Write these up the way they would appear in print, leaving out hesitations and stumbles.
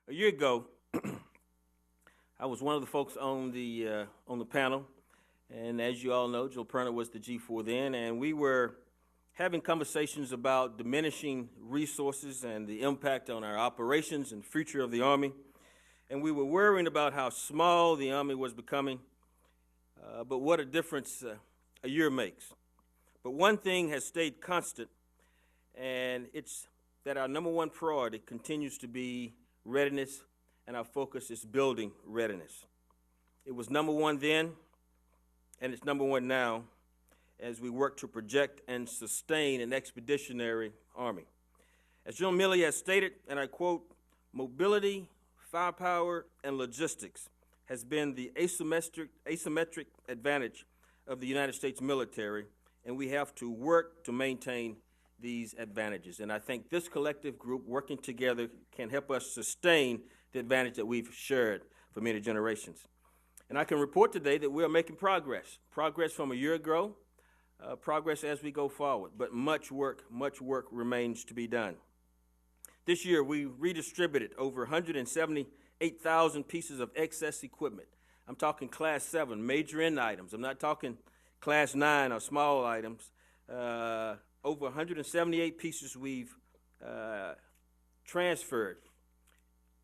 A year ago, I was one of the folks on the panel, and as you all know, Joe Perna was the G-4 then, and we were having conversations about diminishing resources and the impact on our operations and future of the Army, and we were worrying about how small the Army was becoming, but what a difference a year makes. But one thing has stayed constant, and it's that our number one priority continues to be readiness, and our focus is building readiness. It was number one then, and it's number one now as we work to project and sustain an expeditionary Army. As General Milley has stated, and I quote, "Mobility, firepower, and logistics has been the asymmetric advantage of the United States military, and we have to work to maintain these advantages." And I think this collective group working together can help us sustain the advantage that we've shared for many generations. And I can report today that we are making progress from a year ago, progress as we go forward, but much work remains to be done. This year, we redistributed over 178,000 pieces of excess equipment. I'm talking Class 7, major end items. I'm not talking Class 9 or small items. Over 178 pieces we've transferred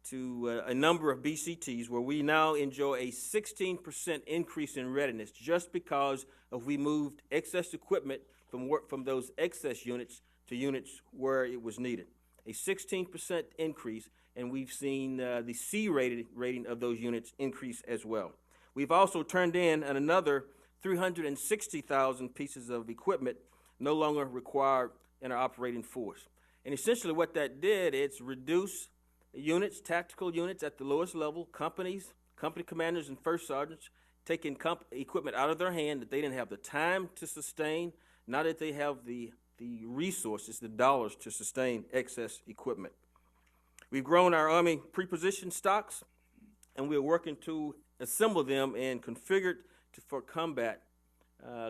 to a number of BCTs where we now enjoy a 16% increase in readiness just because of we moved excess equipment from those excess units to units where it was needed. A 16% increase, and we've seen the C rating of those units increase as well. We've also turned in another 360,000 pieces of equipment no longer required in our operating force. And essentially what that did, it's reduce units, tactical units at the lowest level, company commanders and first sergeants, taking equipment out of their hand that they didn't have the time to sustain, now that they have the resources, the dollars to sustain excess equipment. We've grown our Army pre-position stocks, and we're working to assemble them and configured for combat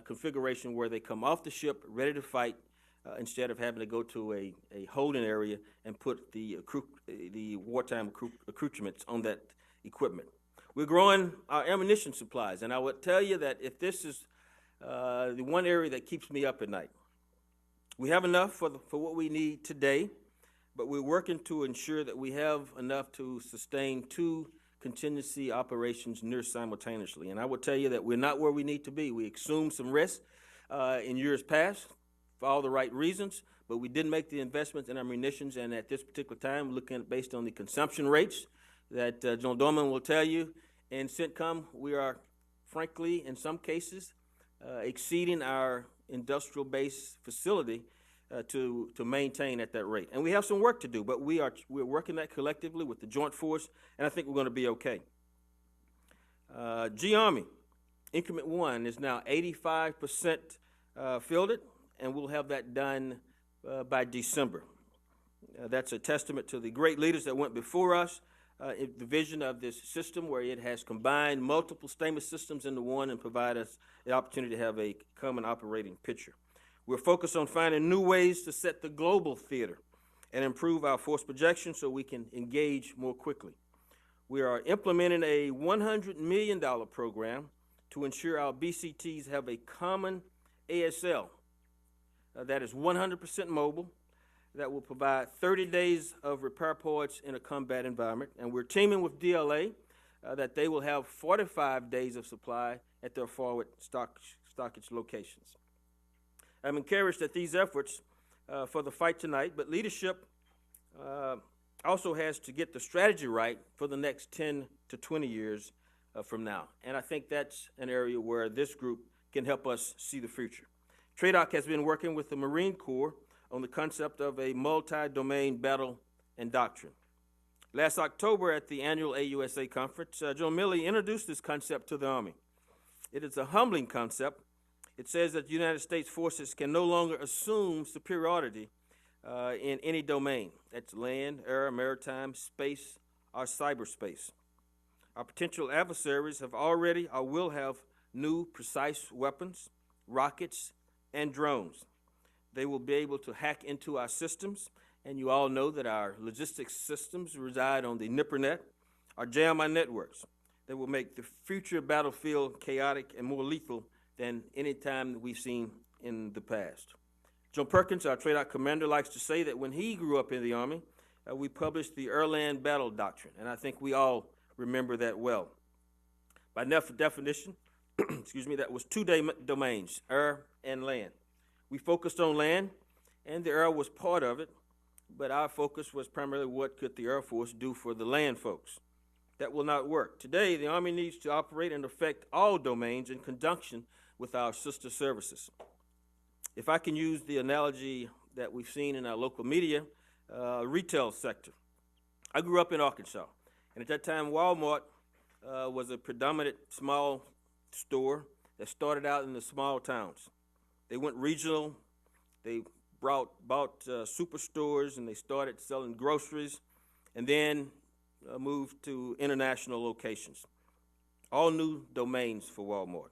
configuration where they come off the ship ready to fight instead of having to go to a holding area and put the wartime accoutrements on that equipment. We're growing our ammunition supplies, and I would tell you that if this is the one area that keeps me up at night. We have enough for what we need today, but we're working to ensure that we have enough to sustain 2 contingency operations near simultaneously. And I will tell you that we're not where we need to be. We assumed some risk in years past for all the right reasons, but we didn't make the investments in our munitions, and at this particular time, looking at based on the consumption rates that General Dorman will tell you, in CENTCOM, we are, frankly, in some cases, exceeding our industrial base facility to maintain at that rate. And we have some work to do, but we're working that collectively with the Joint Force, and I think we're going to be okay. G-Army, Increment 1 is now 85% fielded, and we'll have that done by December. That's a testament to the great leaders that went before us, the vision of this system where it has combined multiple sustainment systems into one and provide us the opportunity to have a common operating picture. We're focused on finding new ways to set the global theater and improve our force projection so we can engage more quickly. We are implementing a $100 million program to ensure our BCTs have a common ASL that is 100% mobile, that will provide 30 days of repair pods in a combat environment. And we're teaming with DLA that they will have 45 days of supply at their forward stockage locations. I'm encouraged that these efforts for the fight tonight, but leadership also has to get the strategy right for the next 10 to 20 years from now. And I think that's an area where this group can help us see the future. TRADOC has been working with the Marine Corps on the concept of a multi-domain battle and doctrine. Last October at the annual AUSA conference, General Milley introduced this concept to the Army. It is a humbling concept. It says that the United States forces can no longer assume superiority in any domain. That's land, air, maritime, space, or cyberspace. Our potential adversaries have already or will have new precise weapons, rockets, and drones. They will be able to hack into our systems And you all know that our logistics systems reside on the NIPRNet, our JMI networks, that will make the future battlefield chaotic and more lethal than any time that we've seen in the past. Joe Perkins, our TRADOC commander, likes to say that when he grew up in the Army, we published the Erland Battle Doctrine, and I think we all remember that well. By definition, excuse me, that was two domains, air and land. We focused on land, and the air was part of it, but our focus was primarily what could the Air Force do for the land folks. That will not work. Today, the Army needs to operate and affect all domains in conjunction with our sister services. If I can use the analogy that we've seen in our local media, retail sector. I grew up in Arkansas, and at that time, Walmart was a predominant small store that started out in the small towns. They went regional. They bought superstores, and they started selling groceries, and then moved to international locations. All new domains for Walmart.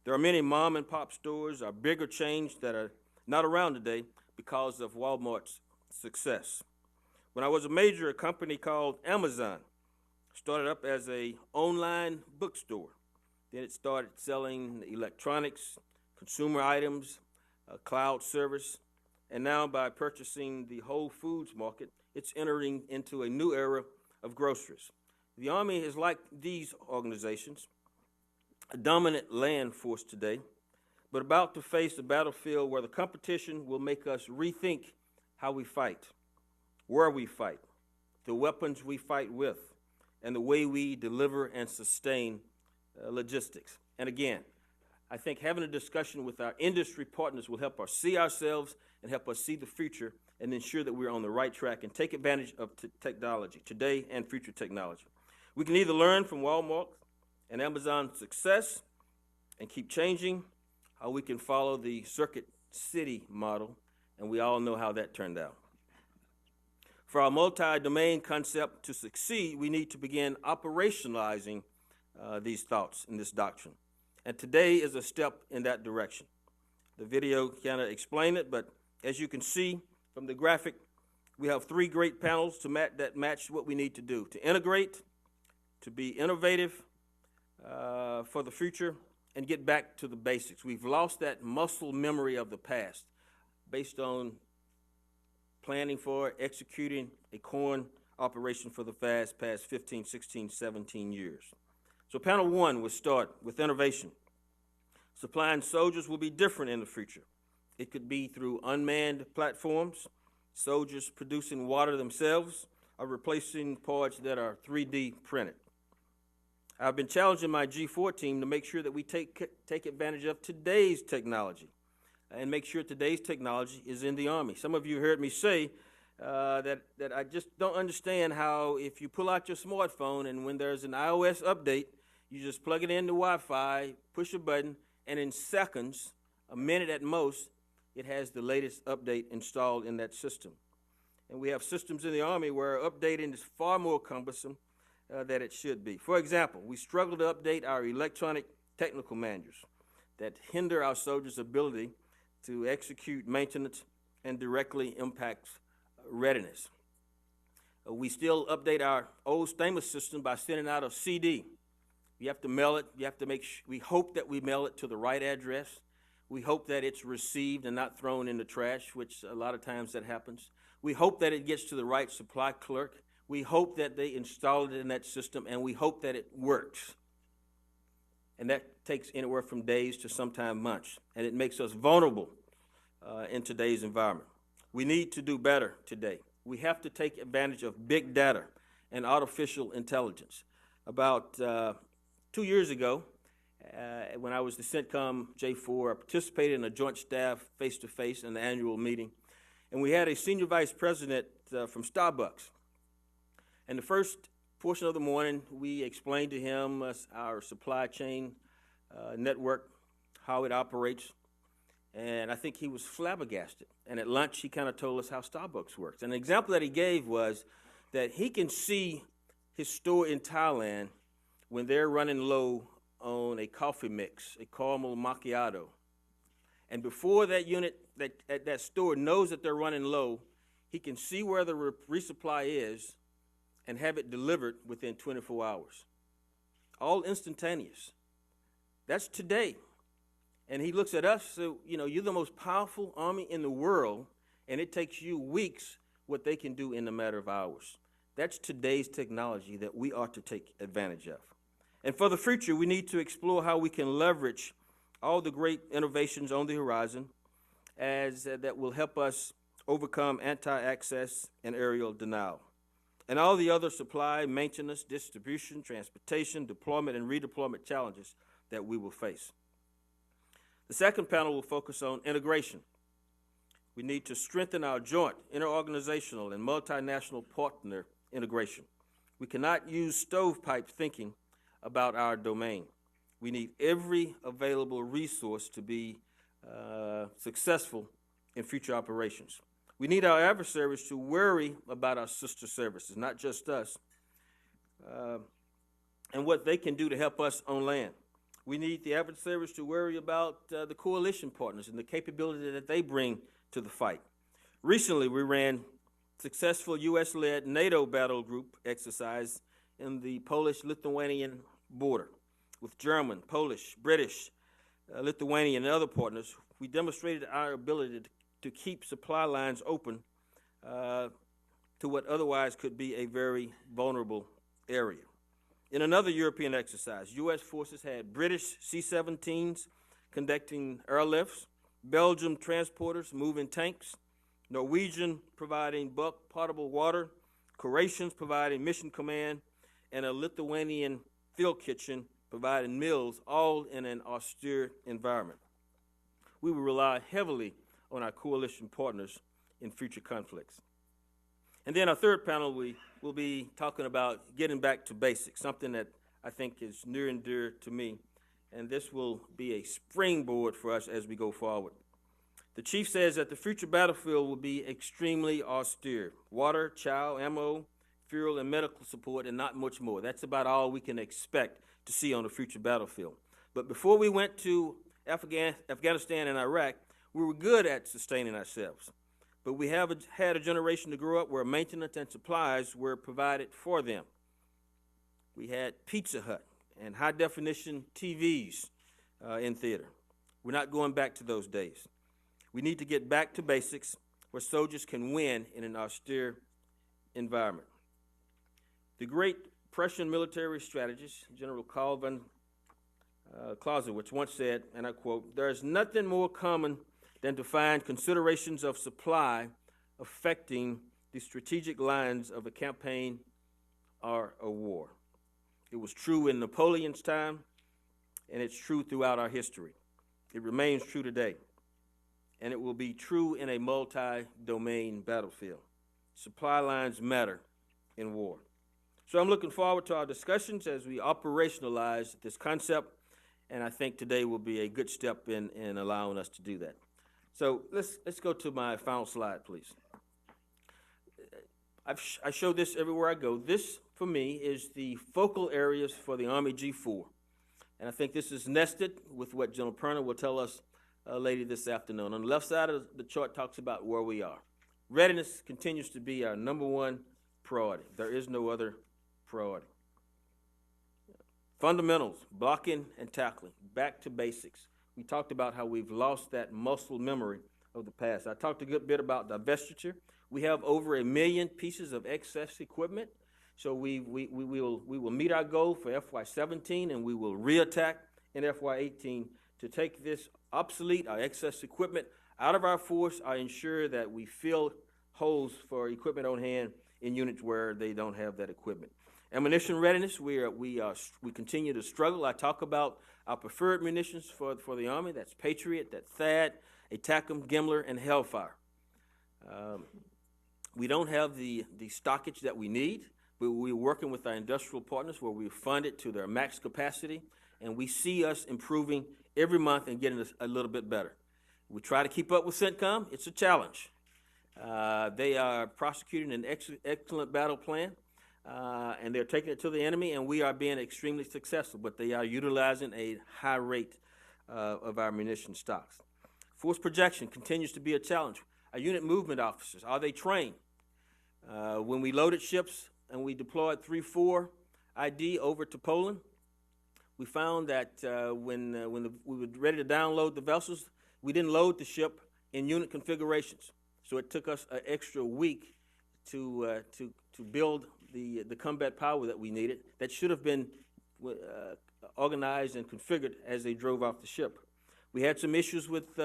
There are many mom and pop stores or bigger chains that are not around today because of Walmart's success. When I was a major, a company called Amazon started up as an online bookstore. Then it started selling electronics, consumer items, cloud service, and now by purchasing the Whole Foods market, it's entering into a new era of groceries. The Army is like these organizations, a dominant land force today, but about to face a battlefield where the competition will make us rethink how we fight, where we fight, the weapons we fight with, and the way we deliver and sustain logistics. And again, I think having a discussion with our industry partners will help us see ourselves and help us see the future and ensure that we're on the right track and take advantage of technology, today and future technology. We can either learn from Walmart and Amazon's success and keep changing, or we can follow the Circuit City model, and we all know how that turned out. For our multi-domain concept to succeed, we need to begin operationalizing these thoughts in this doctrine. And today is a step in that direction. The video kind of explained it, but as you can see from the graphic, we have three great panels that match what we need to do: to integrate, to be innovative for the future, and get back to the basics. We've lost that muscle memory of the past based on planning for, executing a corn operation for the past 15, 16, 17 years. So panel one will start with innovation. Supplying soldiers will be different in the future. It could be through unmanned platforms, soldiers producing water themselves, or replacing parts that are 3D printed. I've been challenging my G-4 team to make sure that we take advantage of today's technology and make sure today's technology is in the Army. Some of you heard me say that I just don't understand how if you pull out your smartphone and when there's an iOS update, you just plug it into Wi-Fi, push a button, and in seconds, a minute at most, it has the latest update installed in that system. And we have systems in the Army where updating is far more cumbersome than it should be. For example, we struggle to update our electronic technical manuals that hinder our soldiers' ability to execute maintenance and directly impacts readiness. We still update our old stainless system by sending out a CD. You have to mail it. You have to make sure, we hope that we mail it to the right address. We hope that it's received and not thrown in the trash, which a lot of times that happens. We hope that it gets to the right supply clerk. We hope that they install it in that system, and we hope that it works. And that takes anywhere from days to sometimes months, and it makes us vulnerable in today's environment. We need to do better today. We have to take advantage of big data and artificial intelligence. About 2 years ago, when I was the CENTCOM G-4, I participated in a joint staff face-to-face in the annual meeting, and we had a senior vice president from Starbucks. And the first portion of the morning, we explained to him our supply chain network, how it operates, and I think he was flabbergasted. And at lunch, he kind of told us how Starbucks works. And an example that he gave was that he can see his store in Thailand when they're running low on a coffee mix, a caramel macchiato. And before that unit, that store knows that they're running low, he can see where the resupply is and have it delivered within 24 hours. All instantaneous. That's today. And he looks at us, so, you're the most powerful army in the world, and it takes you weeks what they can do in a matter of hours. That's today's technology that we ought to take advantage of. And for the future, we need to explore how we can leverage all the great innovations on the horizon that will help us overcome anti-access and aerial denial, and all the other supply, maintenance, distribution, transportation, deployment, and redeployment challenges that we will face. The second panel will focus on integration. We need to strengthen our joint, interorganizational, and multinational partner integration. We cannot use stovepipe thinking about our domain. We need every available resource to be successful in future operations. We need our adversaries to worry about our sister services, not just us, and what they can do to help us on land. We need the adversaries to worry about the coalition partners and the capability that they bring to the fight. Recently, we ran successful U.S.-led NATO battle group exercise in the Polish-Lithuanian border with German, Polish, British, Lithuanian, and other partners. We demonstrated our ability to keep supply lines open to what otherwise could be a very vulnerable area. In another European exercise, U.S. forces had British C-17s conducting airlifts, Belgium transporters moving tanks, Norwegian providing bulk potable water, Croatians providing mission command, and a Lithuanian field kitchen providing meals, all in an austere environment. We will rely heavily on our coalition partners in future conflicts. And then our third panel, we will be talking about getting back to basics, something that I think is near and dear to me, and this will be a springboard for us as we go forward. The chief says that the future battlefield will be extremely austere. Water, chow, ammo, fuel, and medical support, and not much more. That's about all we can expect to see on the future battlefield. But before we went to Afghanistan and Iraq, we were good at sustaining ourselves. But we have had a generation to grow up where maintenance and supplies were provided for them. We had Pizza Hut and high-definition TVs in theater. We're not going back to those days. We need to get back to basics where soldiers can win in an austere environment. The great Prussian military strategist, General Karl von Clausewitz, once said, and I quote, "There is nothing more common than to find considerations of supply affecting the strategic lines of a campaign or a war." It was true in Napoleon's time, and it's true throughout our history. It remains true today, and it will be true in a multi-domain battlefield. Supply lines matter in war. So I'm looking forward to our discussions as we operationalize this concept, and I think today will be a good step in allowing us to do that. So let's go to my final slide, please. I show this everywhere I go. This, for me, is the focal areas for the Army G-4. And I think this is nested with what General Perna will tell us later this afternoon. On the left side of the chart talks about where we are. Readiness continues to be our number one priority. There is no other priority. Fundamentals, blocking and tackling, back to basics. We talked about how we've lost that muscle memory of the past. I talked a good bit about divestiture. We have over 1 million pieces of excess equipment, so we will meet our goal for FY17, and we will reattack in FY18 to take this obsolete, our excess equipment, out of our force. I ensure that we fill holes for equipment on hand in units where they don't have that equipment. Ammunition readiness, we continue to struggle. I talk about our preferred munitions for the Army. That's Patriot, that's THAAD, ATACMS, Gimler, and Hellfire. We don't have the stockage that we need, but we're working with our industrial partners where we fund it to their max capacity, and we see us improving every month and getting a little bit better. We try to keep up with CENTCOM. It's a challenge. They are prosecuting an excellent battle plan, and they're taking it to the enemy, and we are being extremely successful, but they are utilizing a high rate of our munition stocks. Force projection continues to be a challenge. Our unit movement officers, are they trained? When we loaded ships and we deployed 3-4 ID over to Poland, we found that when we were ready to download the vessels, we didn't load the ship in unit configurations. So it took us an extra week to build the combat power that we needed that should have been organized and configured as they drove off the ship. We had some issues with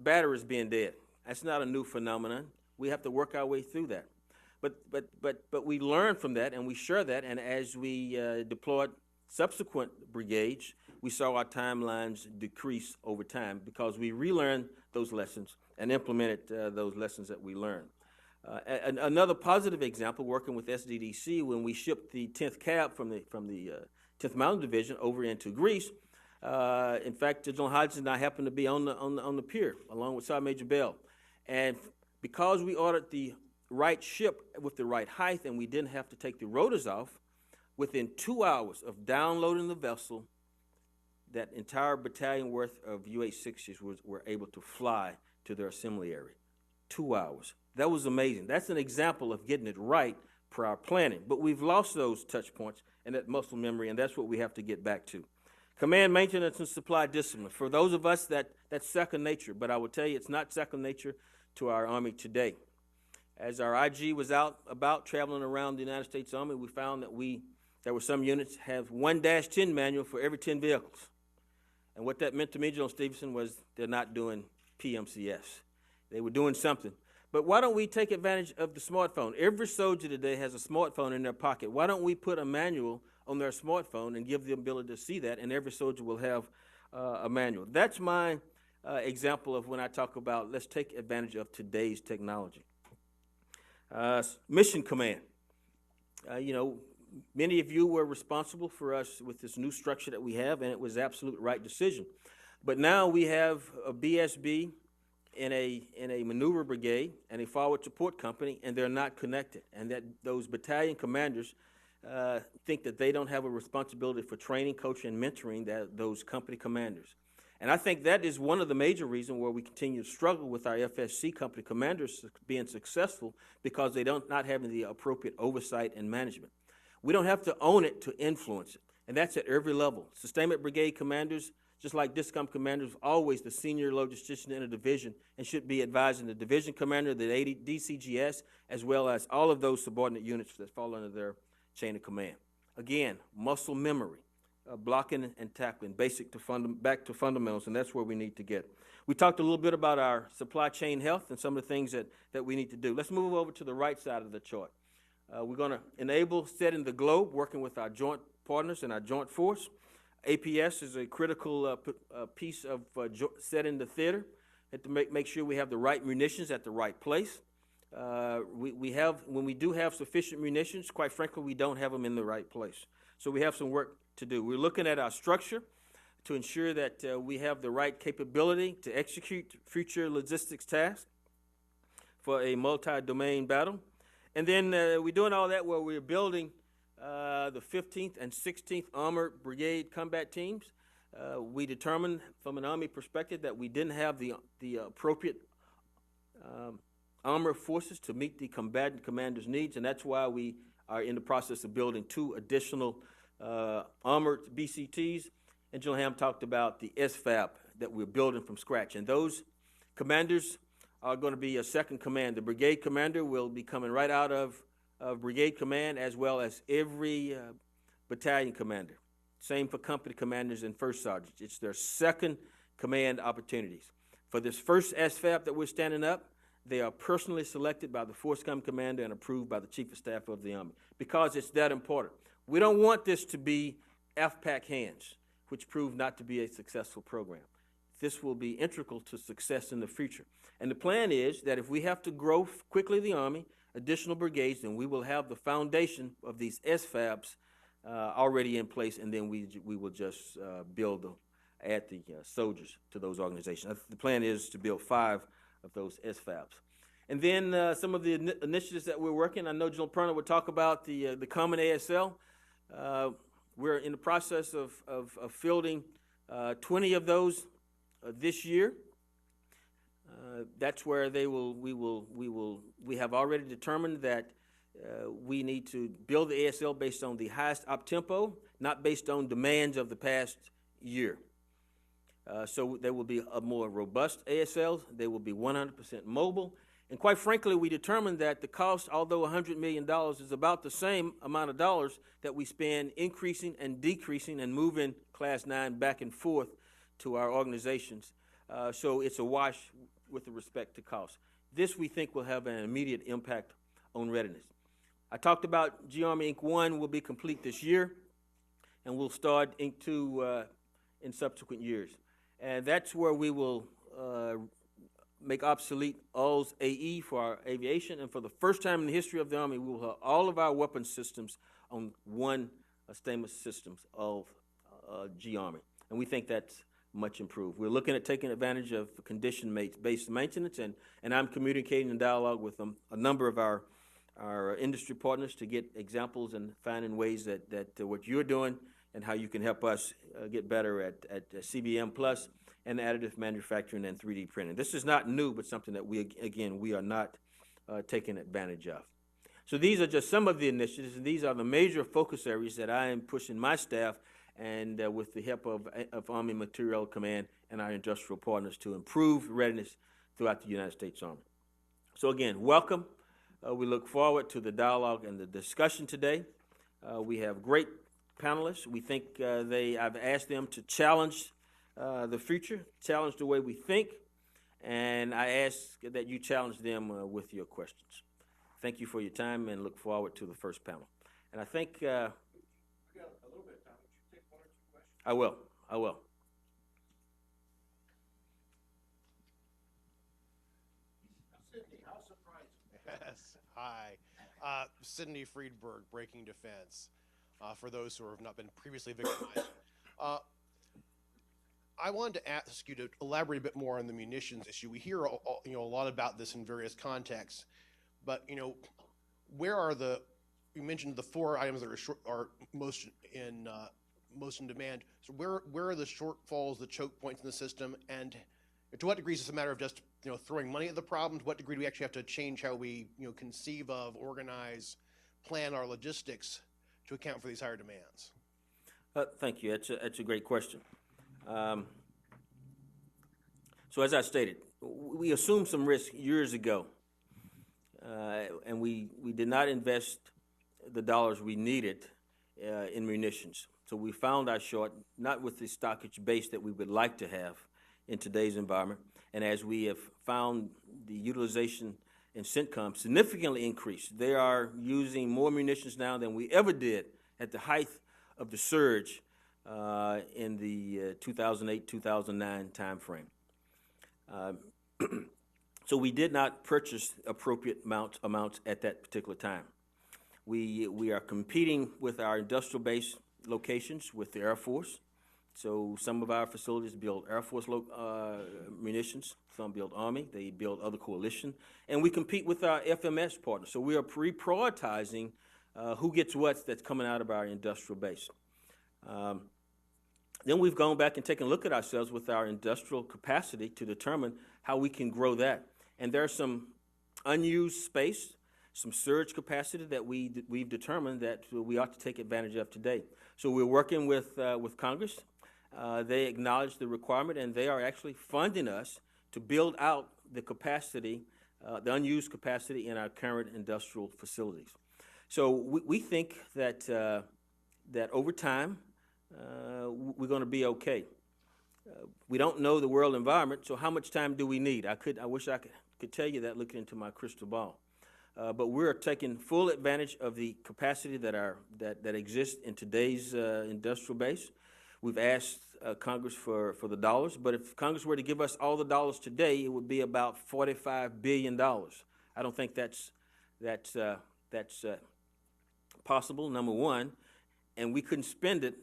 batteries being dead. That's not a new phenomenon. We have to work our way through that. But we learned from that, and we share that, and as we deployed subsequent brigades, we saw our timelines decrease over time because we relearned those lessons and implemented those lessons that we learned. Another positive example, working with SDDC, when we shipped the 10th Cab from the 10th Mountain Division over into Greece. In fact, General Hodges and I happened to be on the pier along with Sergeant Major Bell, and because we ordered the right ship with the right height and we didn't have to take the rotors off, within 2 hours of downloading the vessel, that entire battalion worth of UH-60s were able to fly to their assembly area. 2 hours. That was amazing. That's an example of getting it right per our planning. But we've lost those touch points and that muscle memory, and that's what we have to get back to. Command, maintenance, and supply discipline. For those of us, that's second nature, but I will tell you it's not second nature to our Army today. As our IG was out about traveling around the United States Army, we found that there were some units have 1-10 manual for every 10 vehicles. And what that meant to me, General Stevenson, was they're not doing PMCS. They were doing something. But why don't we take advantage of the smartphone? Every soldier today has a smartphone in their pocket. Why don't we put a manual on their smartphone and give them the ability to see that, and every soldier will have a manual. That's my example of when I talk about let's take advantage of today's technology. Mission Command. Many of you were responsible for us with this new structure that we have, and it was absolute right decision. But now we have a BSB in a maneuver brigade and a forward support company, and they're not connected. And that those battalion commanders think that they don't have a responsibility for training, coaching, and mentoring those company commanders. And I think that is one of the major reasons where we continue to struggle with our FSC company commanders being successful, because they don't not having the appropriate oversight and management. We don't have to own it to influence it, and that's at every level. Sustainment brigade commanders, just like DISCOM commanders, always the senior logistician in a division and should be advising the division commander, the DCGS, as well as all of those subordinate units that fall under their chain of command. Again, muscle memory, blocking and tackling, back to fundamentals, and that's where we need to get. We talked a little bit about our supply chain health and some of the things that we need to do. Let's move over to the right side of the chart. We're going to enable setting the globe, working with our joint partners and our joint force. APS is a critical piece of setting the theater. Have to make sure we have the right munitions at the right place. When we do have sufficient munitions, quite frankly, we don't have them in the right place. So we have some work to do. We're looking at our structure to ensure that we have the right capability to execute future logistics tasks for a multi-domain battle. And then we're doing all that while we're building the 15th and 16th Armored Brigade combat teams. We determined from an Army perspective that we didn't have the appropriate armored forces to meet the combatant commander's needs, and that's why we are in the process of building 2 additional armored BCTs. And General Ham talked about the SFAB that we're building from scratch, and those commanders are going to be a second command. The brigade commander will be coming right out of brigade command, as well as every battalion commander. Same for company commanders and first sergeants. It's their second command opportunities. For this first SFAB that we're standing up, they are personally selected by the force command commander and approved by the Chief of Staff of the Army, because it's that important. We don't want this to be FPAC hands, which proved not to be a successful program. This will be integral to success in the future. And the plan is that if we have to grow quickly the Army, additional brigades, then we will have the foundation of these SFABs already in place, and then we will just add the soldiers to those organizations. The plan is to build 5 of those SFABs. And then some of the initiatives that we're working. I know General Perna would talk about the Common ASL. We're in the process of fielding 20 of those this year. That's where we have already determined that we need to build the ASL based on the highest op-tempo, not based on demands of the past year. So there will be a more robust ASL. They will be 100% mobile. And quite frankly, we determined that the cost, although $100 million, is about the same amount of dollars that we spend increasing and decreasing and moving Class 9 back and forth to our organizations. So it's a wash with respect to cost. This, we think, will have an immediate impact on readiness. I talked about G-Army Inc. 1 will be complete this year, and we'll start Inc. 2 in subsequent years. And that's where we will make obsolete AUSA AE for our aviation, and for the first time in the history of the Army, we will have all of our weapons systems on one sustainment systems of G-Army. And we think that's much improved. We're looking at taking advantage of condition-based maintenance, and I'm communicating in dialogue with a number of our industry partners to get examples and finding ways that what you're doing and how you can help us get better at CBM Plus and additive manufacturing and 3D printing. This is not new, but something that we are not taking advantage of. So these are just some of the initiatives, and these are the major focus areas that I am pushing my staff and with the help of Army Materiel Command and our industrial partners to improve readiness throughout the United States Army. So again, welcome. We look forward to the dialogue and the discussion today. We have great panelists. We think I've asked them to challenge the future, challenge the way we think, and I ask that you challenge them with your questions. Thank you for your time and look forward to the first panel. And I think I got a little bit of time. Would you take one or two questions? I will. Sidney, how surprising. Yes. Hi. Sidney Friedberg, Breaking Defense, for those who have not been previously victimized. I wanted to ask you to elaborate a bit more on the munitions issue. We hear a lot about this in various contexts, but where are you mentioned the 4 items that are most in demand. So where are the shortfalls, the choke points in the system, and to what degree is this a matter of just throwing money at the problem? To what degree do we actually have to change how we conceive of, organize, plan our logistics to account for these higher demands? Thank you. That's a great question. So as I stated, we assumed some risk years ago, and we did not invest the dollars we needed in munitions. So we found our short, not with the stockage base that we would like to have in today's environment, and as we have found the utilization in CENTCOM significantly increased. They are using more munitions now than we ever did at the height of the surge in the 2008-2009 timeframe. So we did not purchase appropriate amounts at that particular time. We are competing with our industrial base locations with the Air Force. So some of our facilities build Air Force munitions, some build Army, they build other coalition, and we compete with our FMS partners. So we are reprioritizing who gets what that's coming out of our industrial base. Then we've gone back and taken a look at ourselves with our industrial capacity to determine how we can grow that. And there's some unused space, some surge capacity that we've determined that we ought to take advantage of today. So we're working with Congress. They acknowledge the requirement, and they are actually funding us to build out the capacity, the unused capacity in our current industrial facilities. So we think that that over time we're going to be okay. We don't know the world environment, so how much time do we need? I wish I could tell you that looking into my crystal ball. But we're taking full advantage of the capacity that exists in today's industrial base. We've asked Congress for the dollars, but if Congress were to give us all the dollars today, it would be about $45 billion. I don't think that's possible, number one, and we couldn't spend it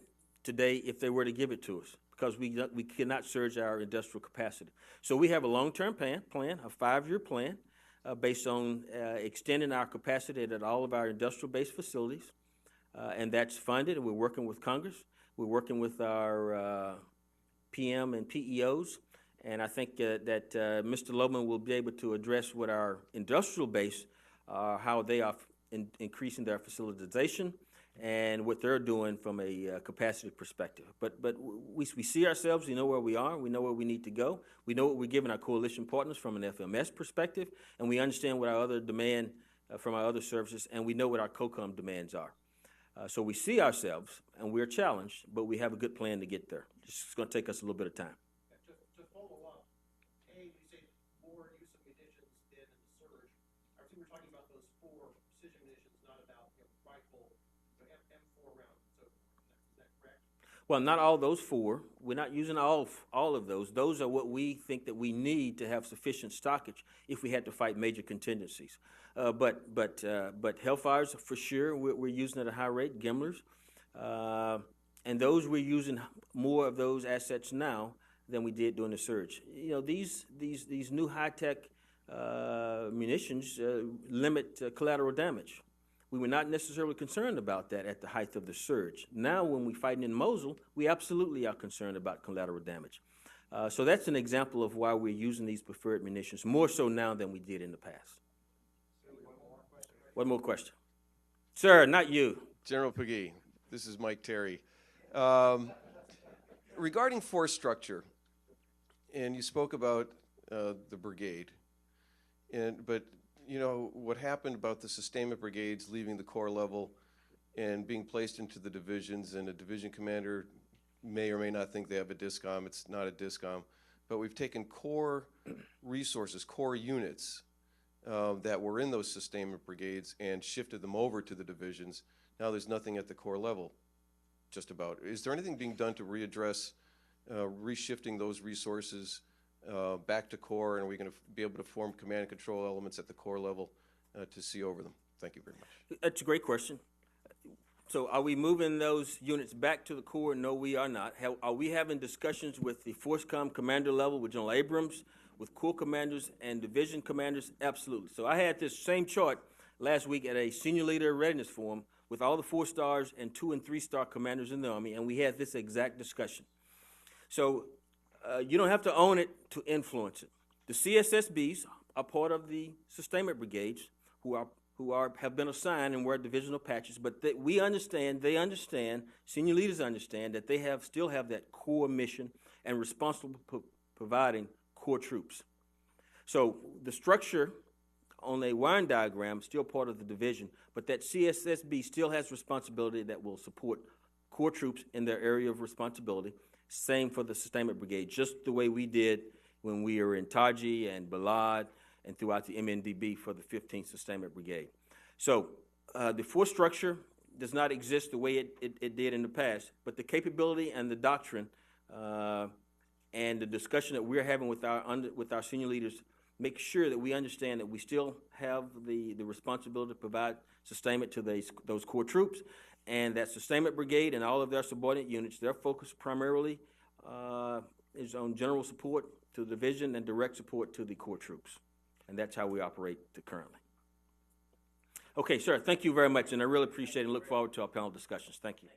today if they were to give it to us because we cannot surge our industrial capacity. So we have a long-term plan, a 5-year plan, based on extending our capacity at all of our industrial-based facilities, and that's funded, and we're working with Congress. We're working with our PM and PEOs, And I think that Mr. Loman will be able to address what our industrial base, how they are increasing their facilitization and what they're doing from a capacity perspective. But we see ourselves, we know where we are, we know where we need to go, we know what we're giving our coalition partners from an FMS perspective, and we understand what our other demand from our other services, and we know what our COCOM demands are. So we see ourselves, and we're challenged, but we have a good plan to get there. It's going to take us a little bit of time. To follow up, you say more use of munitions than in the surge. I think we're talking about those 4 precision munitions, not about rifle, M4 rounds and so forth. Is that correct? Well, not all those 4. We're not using all of those. Those are what we think that we need to have sufficient stockage if we had to fight major contingencies. But Hellfires, for sure, we're using at a high rate, Gimlers. And those, we're using more of those assets now than we did during the surge. You know, these new high-tech munitions limit collateral damage. We were not necessarily concerned about that at the height of the surge. Now, when we're fighting in Mosul, we absolutely are concerned about collateral damage. So that's an example of why we're using these preferred munitions, more so now than we did in the past. One more question. Sir, not you. General Piggee, this is Mike Terry. Regarding force structure, and you spoke about the brigade, but you know what happened about the sustainment brigades leaving the corps level and being placed into the divisions, and a division commander may or may not think they have a DISCOM. It's not a DISCOM, but we've taken core resources, core units that were in those sustainment brigades and shifted them over to the divisions. Now there's nothing at the corps level, just about. Is there anything being done to readdress reshifting those resources back to corps, and are we going to be able to form command and control elements at the corps level to see over them? Thank you very much. That's a great question. So are we moving those units back to the corps? No, we are not. Are we having discussions with the FORCECOM commander level, with General Abrams, with corps commanders and division commanders? Absolutely. So I had this same chart last week at a senior leader readiness forum with all the 4-stars and 2- and 3-star commanders in the Army, and we had this exact discussion. So you don't have to own it to influence it. The CSSBs are part of the sustainment brigades who have been assigned and wear divisional patches, but they understand, senior leaders understand that they still have that core mission and responsible for providing core troops. So the structure on a wiring diagram is still part of the division, but that CSSB still has responsibility that will support core troops in their area of responsibility. Same for the sustainment brigade, just the way we did when we were in Taji and Balad and throughout the MNDB for the 15th Sustainment Brigade. So the force structure does not exist the way it did in the past, but the capability and the doctrine and the discussion that we're having with our senior leaders make sure that we understand that we still have the responsibility to provide sustainment to those core troops, and that sustainment brigade and all of their subordinate units, their focus primarily is on general support to the division and direct support to the core troops. And that's how we operate currently. Okay, sir, thank you very much, and I really appreciate it and look forward to our panel discussions. Thank you.